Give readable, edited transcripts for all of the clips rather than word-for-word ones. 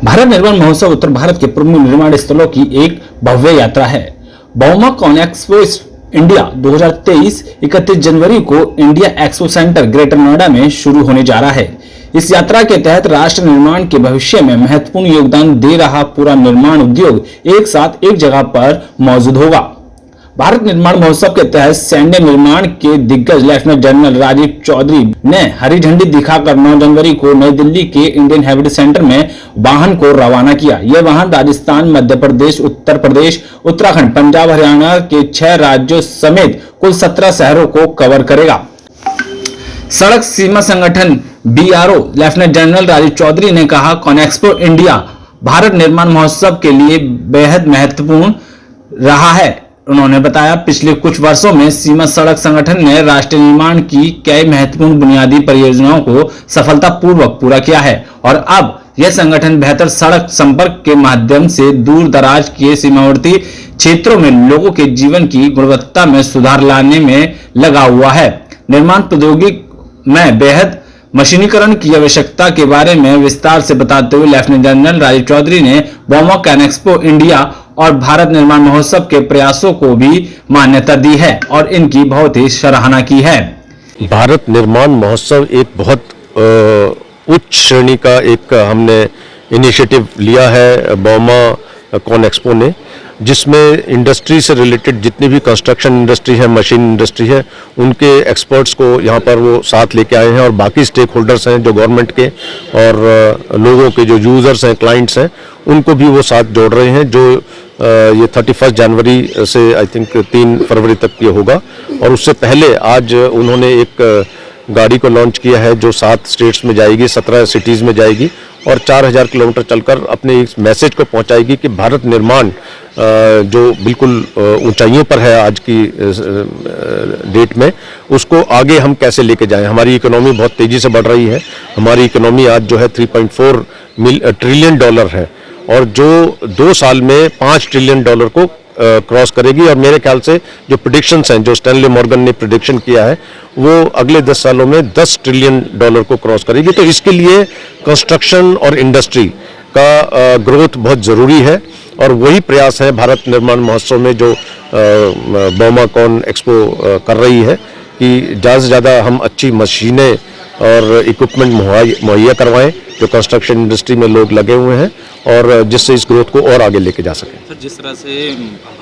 भारत निर्माण महोत्सव उत्तर भारत के प्रमुख निर्माण स्थलों की एक भव्य यात्रा है। बाउमा कॉनएक्सपो इंडिया 2023 31 जनवरी को India expo centre greater Noida में शुरू होने जा रहा है। इस यात्रा के तहत राष्ट्र निर्माण के भविष्य में महत्वपूर्ण योगदान दे रहा पूरा निर्माण उद्योग एक साथ एक जगह पर मौजूद होगा। भारत निर्माण महोत्सव के तहत सैन्य निर्माण के दिग्गज लेफ्टिनेंट जनरल राजीव चौधरी ने हरी झंडी दिखाकर 9 जनवरी को नई दिल्ली के इंडियन हेरिटेज सेंटर में वाहन को रवाना किया। यह वाहन राजस्थान, मध्य प्रदेश, उत्तर प्रदेश, उत्तराखंड, पंजाब, हरियाणा के 6 राज्यों समेत कुल 17 शहरों को कवर करेगा। सड़क सीमा संगठन BRO lieutenant general Rajiv Chaudhary ने कहा, कॉनएक्सपो इंडिया भारत निर्माण महोत्सव के लिए बेहद महत्वपूर्ण रहा है। उन्होंने बताया, पिछले कुछ वर्षों में सीमा सड़क संगठन ने राष्ट्र निर्माण की कई महत्वपूर्ण बुनियादी परियोजनाओं को सफलतापूर्वक पूरा किया है और अब यह संगठन बेहतर सड़क संपर्क के माध्यम से दूर दराज के सीमावर्ती क्षेत्रों में लोगों के जीवन की गुणवत्ता में सुधार लाने में लगा हुआ है। निर्माण प्रौद्योगिकी में बेहद मशीनीकरण की आवश्यकता के बारे में विस्तार से बताते हुए लेफ्टिनेंट जनरल राजीव चौधरी ने बाउमा कॉनएक्सपो इंडिया और भारत निर्माण महोत्सव के प्रयासों को भी मान्यता दी है और इनकी बहुत ही सराहना की है। भारत निर्माण महोत्सव एक बहुत उच्च श्रेणी का एक हमने इनिशिएटिव लिया है बाउमा कॉनएक्सपो ने, जिसमें इंडस्ट्री से रिलेटेड जितनी भी कंस्ट्रक्शन इंडस्ट्री है, मशीन इंडस्ट्री है, उनके एक्सपर्ट्स को यहाँ पर वो साथ लेके आए हैं और बाकी स्टेक होल्डर्स हैं जो गवर्नमेंट के और लोगों के जो यूज़र्स हैं, क्लाइंट्स हैं, उनको भी वो साथ जोड़ रहे हैं। जो ये 31 जनवरी से आई थिंक 3 फरवरी तक ये होगा और उससे पहले आज उन्होंने एक गाड़ी को लॉन्च किया है जो 7 स्टेट्स में जाएगी, 17 सिटीज़ में जाएगी और 4000 किलोमीटर चलकर अपने इस मैसेज को पहुंचाएगी कि भारत निर्माण जो बिल्कुल ऊंचाइयों पर है आज की डेट में, उसको आगे हम कैसे लेके जाएं। हमारी इकोनॉमी बहुत तेज़ी से बढ़ रही है। हमारी इकोनॉमी आज जो है $3.4 ट्रिलियन है और जो 2 साल में $5 ट्रिलियन को क्रॉस करेगी और मेरे ख्याल से जो प्रेडिक्शंस हैं, जो स्टैनली मॉर्गन ने प्रेडिक्शन किया है, वो अगले 10 सालों में $10 ट्रिलियन को क्रॉस करेगी। तो इसके लिए कंस्ट्रक्शन और इंडस्ट्री का ग्रोथ बहुत ज़रूरी है और वही प्रयास है भारत निर्माण महोत्सव में जो बाउमा कॉनएक्सपो कर रही है कि ज़्यादा से ज़्यादा हम अच्छी मशीनें और इक्विपमेंट मुहैया करवाएं जो कंस्ट्रक्शन इंडस्ट्री में लोग लगे हुए हैं और जिससे इस ग्रोथ को और आगे लेके जा सकें। सर, जिस तरह से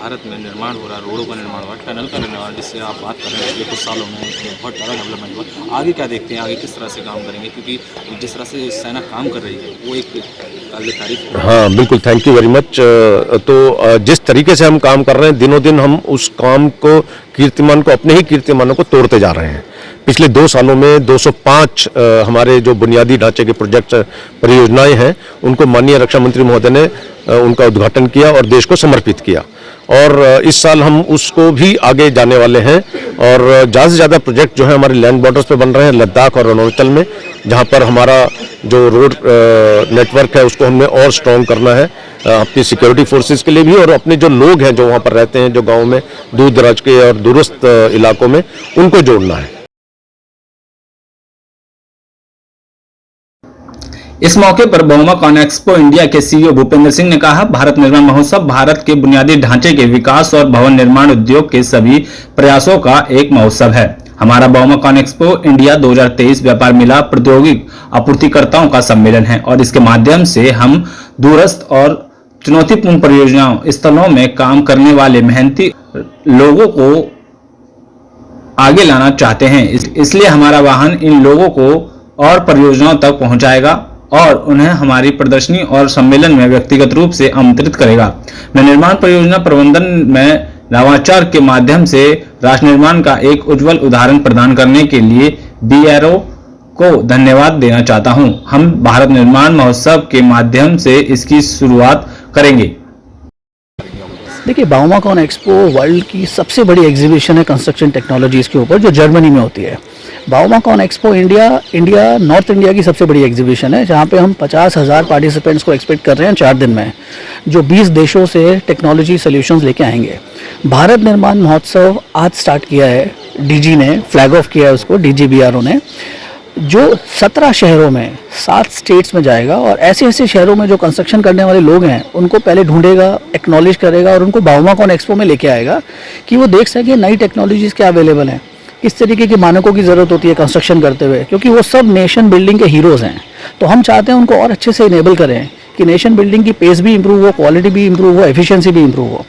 भारत में निर्माण हो रहा है, रोडों का निर्माण हुआ, टनल का निर्माण, जिससे आप बात कर रहे हैं पिछले कुछ सालों में बहुत बड़ा डेवलपमेंट हुआ, आगे क्या देखते हैं, आगे किस तरह से काम करेंगे? क्योंकि जिस तरह से सेना काम कर रही है वो एक काबिल तारीफ है। हाँ बिल्कुल, थैंक यू वेरी मच। तो जिस तरीके से हम काम कर रहे हैं, दिनों दिन हम उस काम को कीर्तिमान को, अपने ही कीर्तिमानों को तोड़ते जा रहे हैं। पिछले 2 सालों में 205 हमारे जो बुनियादी ढांचे के प्रोजेक्ट परियोजनाएं हैं, उनको माननीय रक्षा मंत्री महोदय ने उनका उद्घाटन किया और देश को समर्पित किया और इस साल हम उसको भी आगे जाने वाले हैं और ज़्यादा से ज़्यादा प्रोजेक्ट जो है हमारे लैंड बॉर्डर्स पे बन रहे हैं, लद्दाख और अरुणाचल में, जहाँ पर हमारा जो रोड नेटवर्क है उसको हमने और स्ट्रॉन्ग करना है अपनी सिक्योरिटी फोर्सेस के लिए भी और अपने जो लोग हैं जो वहाँ पर रहते हैं, जो गाँव में दूर दराज के और दूरस्थ इलाकों में, उनको जोड़ना है। इस मौके पर बाउमा कॉनएक्सपो इंडिया के CEO भूपेंद्र सिंह ने कहा, भारत निर्माण महोत्सव भारत के बुनियादी ढांचे के विकास और भवन निर्माण उद्योग के सभी प्रयासों का एक महोत्सव है। हमारा बाउमा कॉनएक्सपो इंडिया 2023 व्यापार मिला प्रौद्योगिक आपूर्तिकर्ताओं का सम्मेलन है और इसके माध्यम से हम दूरस्थ और चुनौतीपूर्ण परियोजनाओं स्थलों में काम करने वाले मेहनती लोगों को आगे लाना चाहते हैं। इसलिए हमारा वाहन इन लोगों को और परियोजनाओं तक पहुंचाएगा और उन्हें हमारी प्रदर्शनी और सम्मेलन में व्यक्तिगत रूप से आमंत्रित करेगा। मैं निर्माण परियोजना प्रबंधन में नवाचार के माध्यम से राष्ट्र निर्माण का एक उज्जवल उदाहरण प्रदान करने के लिए BRO को धन्यवाद देना चाहता हूं। हम भारत निर्माण महोत्सव के माध्यम से इसकी शुरुआत करेंगे। देखिए, बाउमा कॉनएक्सपो वर्ल्ड की सबसे बड़ी एग्जीबिशन है कंस्ट्रक्शन टेक्नोलॉजीज़ के ऊपर, जो जर्मनी में होती है। बाउमा कॉनएक्सपो इंडिया नॉर्थ इंडिया की सबसे बड़ी एग्जीबिशन है, जहाँ पे हम 50,000 पार्टिसिपेंट्स को एक्सपेक्ट कर रहे हैं 4 दिन में, जो 20 देशों से टेक्नोलॉजी सॉल्यूशंस लेके आएंगे। भारत निर्माण महोत्सव आज स्टार्ट किया है, DG ने फ्लैग ऑफ किया है उसको, DG BRO ने। जो 17 शहरों में 7 स्टेट्स में जाएगा और ऐसे ऐसे शहरों में जो कंस्ट्रक्शन करने वाले लोग हैं उनको पहले ढूंढेगा, एक्नॉलेज करेगा और उनको बाउमाकॉन एक्सपो में लेके आएगा कि वो देख सके नई टेक्नोलॉजीज़ क्या अवेलेबल हैं, किस तरीके के मानकों की ज़रूरत होती है कंस्ट्रक्शन करते हुए, क्योंकि वो सब नेशन बिल्डिंग के हीरोज़ हैं। तो हम चाहते हैं उनको और अच्छे से इनेबल करें कि नेशन बिल्डिंग की पेस भी इंप्रूव हो, क्वालिटी भी इंप्रूव हो, एफिशिएंसी भी इंप्रूव हो।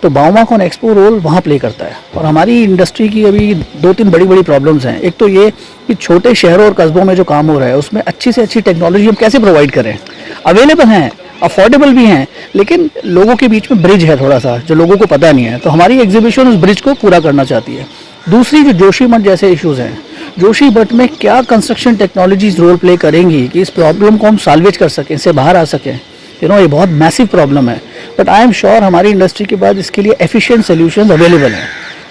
तो बाउमाकॉन एक्सपो रोल वहाँ प्ले करता है। और हमारी इंडस्ट्री की अभी 2-3 बड़ी बड़ी प्रॉब्लम्स हैं। एक तो ये कि छोटे शहरों और कस्बों में जो काम हो रहा है उसमें अच्छी से अच्छी टेक्नोलॉजी हम कैसे प्रोवाइड करें। अवेलेबल हैं, अफोर्डेबल भी हैं, लेकिन लोगों के बीच में ब्रिज है थोड़ा सा जो लोगों को पता नहीं है। तो हमारी एग्जीबिशन उस ब्रिज को पूरा करना चाहती है। दूसरी जो जोशीमठ जैसे इश्यूज़ हैं, जोशीमठ में क्या कंस्ट्रक्शन टेक्नोलॉजीज रोल प्ले करेंगी कि इस प्रॉब्लम को हम साल्वेज कर सकें, इससे बाहर आ सकें। ये बहुत मैसिव प्रॉब्लम है, बट आई एम श्योर हमारी इंडस्ट्री के बाद इसके लिए एफिशिएंट सॉल्यूशंस अवेलेबल हैं।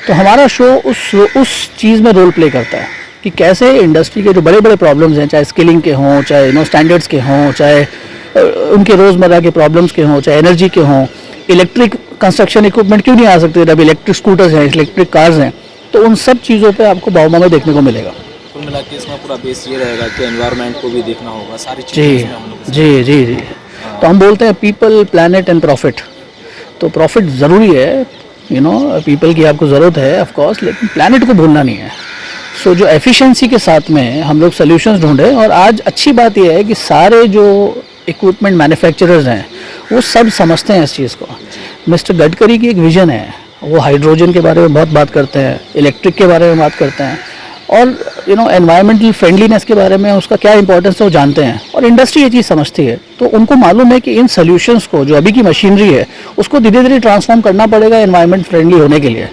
तो हमारा शो उस चीज़ में रोल प्ले करता है कि कैसे इंडस्ट्री के जो बड़े बड़े प्रॉब्लम्स हैं, चाहे स्किलिंग के हों, चाहे स्टैंडर्ड्स के हों, चाहे उनके रोज़मर्रा के प्रॉब्लम्स के हों, चाहे एनर्जी के हों, इलेक्ट्रिक कंस्ट्रक्शन इक्विपमेंट क्यों नहीं आ सकते, जब इलेक्ट्रिक स्कूटर्स हैं, इलेक्ट्रिक कार्स हैं, तो उन सब चीज़ों पे आपको बाउमा में देखने को मिलेगा। कुल मिला के इसमें पूरा बेस ये रहेगा कि एनवायरनमेंट को भी देखना होगा, सारी जी चीज़ें इसमें हम लोग जी जी जी। तो हम बोलते हैं पीपल, प्लैनेट एंड प्रॉफिट। तो प्रॉफिट ज़रूरी है, पीपल की आपको ज़रूरत है ऑफ कोर्स, लेकिन प्लैनेट को भूलना नहीं है। सो जो एफिशिएंसी के साथ में हम लोग सोल्यूशंस ढूंढें। और आज अच्छी बात यह है कि सारे जो इक्विपमेंट मैन्युफैक्चरर्स हैं वो सब समझते हैं इस चीज़ को। मिस्टर गडकरी की एक विज़न है, वो हाइड्रोजन के बारे में बहुत बात करते हैं, इलेक्ट्रिक के बारे में बात करते हैं, और एनवायरमेंटल फ्रेंडलीनेस के बारे में उसका क्या इंपॉर्टेंस है वो जानते हैं। और इंडस्ट्री ये चीज़ समझती है, तो उनको मालूम है कि इन सोल्यूशंस को, जो अभी की मशीनरी है, उसको धीरे धीरे ट्रांसफॉर्म करना पड़ेगा एनवायरमेंट फ्रेंडली होने के लिए।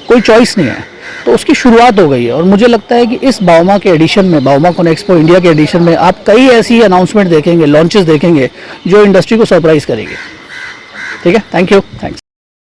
कोई चॉइस नहीं है। तो उसकी शुरुआत हो गई है। और मुझे लगता है कि इस बाउमा के एडिशन में, बाउमाकॉन एक्सपो इंडिया के एडिशन में, आप कई ऐसी अनाउंसमेंट देखेंगे, लॉन्चेस देखेंगे जो इंडस्ट्री को सरप्राइज करेंगे। ठीक है, थैंक यू, थैंक्स।